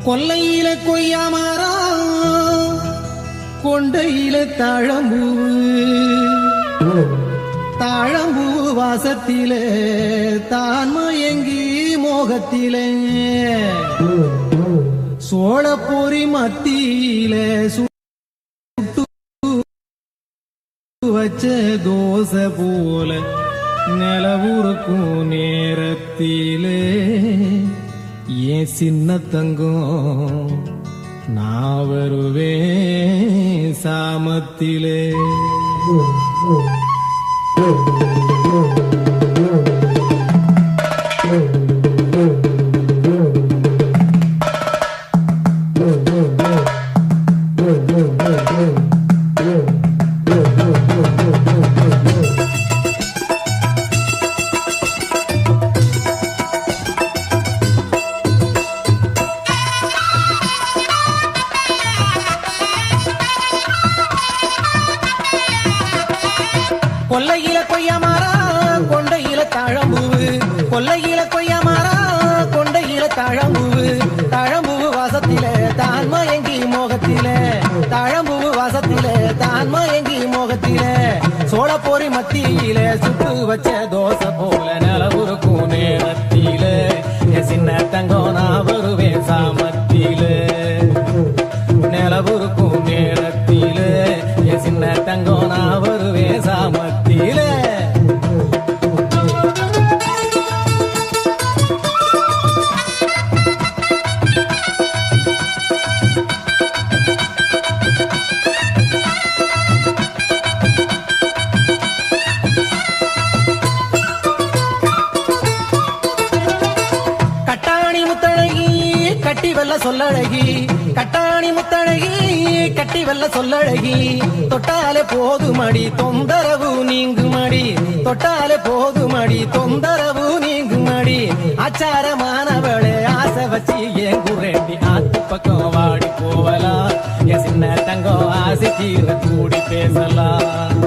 கொல்லையில கொய்யாமரா கொண்டையில தாழம்பூ தாழம்பூ வாசத்திலே தான் மயங்கி மோகத்திலே சோழப்பொறி மத்தியிலே சுட்டு வச்ச தோசை போல நிலவுருக்கும் நேரத்திலே ஏன் சின்ன தங்கம் நான் வருவேன் சாமத்திலே. கொல்லையில கொய்யாமரா கொண்டையில தாழம்பூவு கொல்லையில கொய்யாமரா கொண்டையில தாழம்பூவு தாழம்பூவு வாசத்தில தான் மயங்கி மோகத்தில தாழம்பூவு வாசத்தில தான் மயங்கி மோகத்தில சோழப்பொறி மத்தியில சுட்டு வச்ச தோசை போல நிலவுருக்கும் நேரத்தில சின்ன தங்கம் நான் வருவேன் சாமத்தில நிலவுருக்கும் நேரத்தில சின்ன தங்கம் நான் வருவேன் சாமத்தில. கட்டாணி முத்தழகி கட்டி வெல்ல சொல்லழகி கட்டாணி முத்தழகி கட்டி வெல்ல சொல்லழகி தொட்டாலே போதுமடி தொந்தரவு நீங்குமடி தொட்டாலே போதுமடி தொந்தரவு நீங்குமடி ஆச்சாரமானவளே ஆசை வச்சு ஏன் குரேண்டி ஆத்து பக்கம் வாடி போவலாம் என் சின்ன தங்கம் ஆசை தீர கூடி பேசலாம்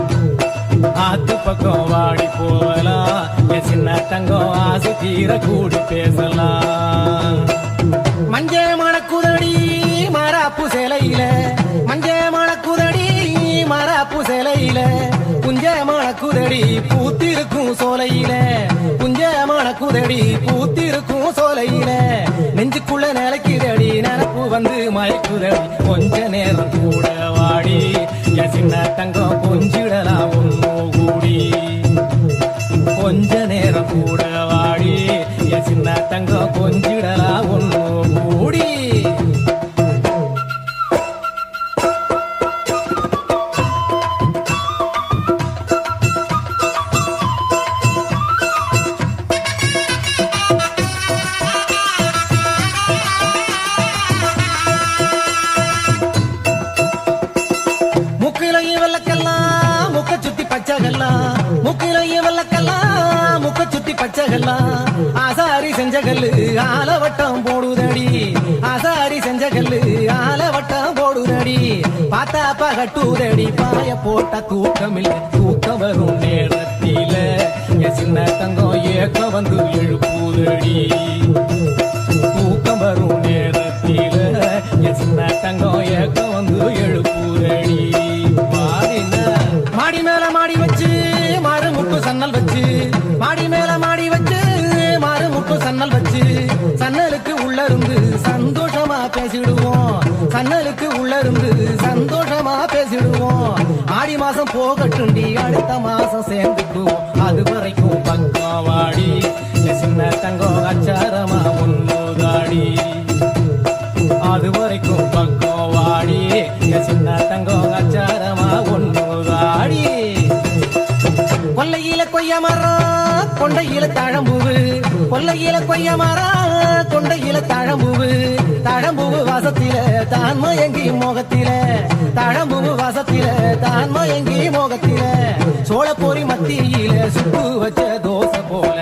ஆத்து பக்கம் வாடி போவலாம் என் சின்ன தங்கம் ஆசை தீர கூடி பேசலாம். மஞ்ச மணக்குதடி மாறாப்பு சேலையில மஞ்ச மணக்குதடி மாறாப்பு சேலையில குஞ்ச மணக்குதடி பூத்திருக்கும் சோலையில குஞ்ச மணக்குதடி பூத்திருக்கும் சோலையில நெஞ்சுக்குள்ள நிலைக்குதடி நினப்பு வந்து மயக்குதடி கொஞ்ச நேரம் கூட வாடி என் சின்ன தங்கம் கொஞ்சிடலாம் ஒன்னு கூடி கொஞ்ச நேரம் கூட வாடி என் சின்ன தங்கம் கொஞ்சிடலாம் ஒன்னு கூடி. முக்கிலையும் வெள்ளக்கெல்லாம் முக்க சுத்தி பச்சைகள்லாம் முக்கிலையும் வெள்ளக்கெல்லாம் முக்க சுத்தி பச்சைகள்லாம் ஆசாரி செஞ்ச கல்லு ஆலவட்டம் போடுதடி ஆசாரி செஞ்ச கல்லு ஆலவட்டம் போடுதடி பார்த்தா பகட்டூதடி பாய போட்ட தூக்கமில்ல தூக்கம் வரும் நேரத்தில என் சின்ன தங்கம் ஏக்க வந்து எழுப்புதடி தூக்கம் வரும் நேரத்தில என் சின்ன தங்கம் ஏக்க வந்து எழுப்புதடி. மாடி மேல மாடி வச்சு மாறு முட்டு சன்னல் வச்சு மாடி மேல மாடி வச்சு மாறு முட்டு சன்னல் வச்சு சன்னலுக்கு உள்ள இருந்து சந்தோஷமா பேசிடுவோம் சன்னலுக்கு உள்ள இருந்து சந்தோஷமா பேசிடுவோம். ஆடி மாசம் போகட்டுண்டி அடுத்த மாசம் சேர்ந்துக்குவோம் அது வரைக்கும் பக்கம் வாடி சின்ன தங்கம் அச்சாரமா ஒன்னுதாடி அது வரைக்கும் பக்கம் வாடி சின்ன தங்கம் அச்சாரமா ஒன்னுதாடி. கொல்லையில கொய்யாமரம் கொண்டையில தாழம்பூவு கொல்லையில கொய்யாமரம் கொண்டையில தாழம்பூவு தாழம்பூவு வாசத்தில தான் மயங்கி மோகத்தில தாழம்பூவு வாசத்தில தான் மயங்கி மோகத்தில சோழப்பொறி மத்தியில சுட்டு வச்ச தோசை போல